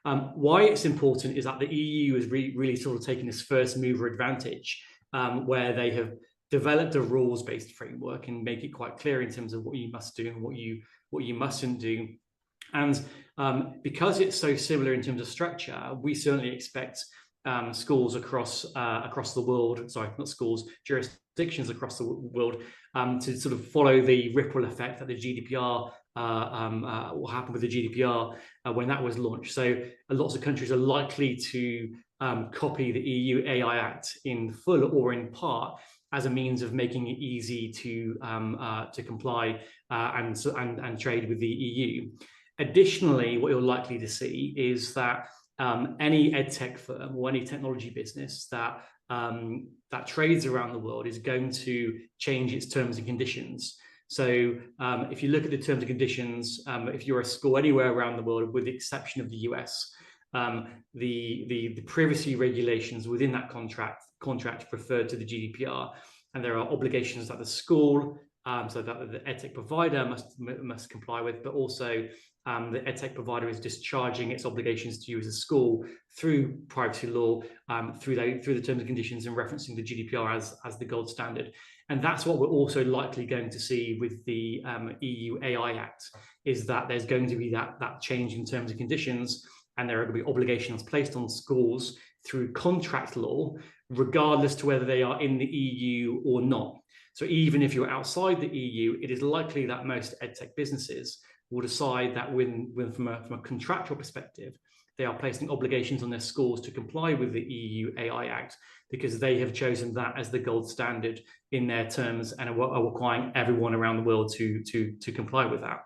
Why it's important is that the EU has really sort of taken this first mover advantage, where they have developed a rules-based framework and make it quite clear in terms of what you must do and what you mustn't do. And because it's so similar in terms of structure, we certainly expect schools across the world, sorry, not schools, jurisdictions across the world, to sort of follow the ripple effect that the GDPR what happened with the GDPR when that was launched. So lots of countries are likely to copy the EU AI Act in full or in part as a means of making it easy to comply and trade with the EU. Additionally, what you're likely to see is that any edtech firm or any technology business that trades around the world is going to change its terms and conditions. So if you look at the terms and conditions, if you're a school anywhere around the world, with the exception of the US, the privacy regulations within that contract refer to the GDPR, and there are obligations that the school, so that the edtech provider must comply with, but also the edtech provider is discharging its obligations to you as a school through privacy law, through the terms and conditions, and referencing the GDPR as the gold standard. And that's what we're also likely going to see with the EU AI Act, is that there's going to be that change in terms and conditions, and there are going to be obligations placed on schools through contract law, regardless to whether they are in the EU or not. So even if you're outside the EU, it is likely that most edtech businesses will decide that from a contractual perspective, they are placing obligations on their schools to comply with the EU AI Act, because they have chosen that as the gold standard in their terms and are requiring everyone around the world to comply with that.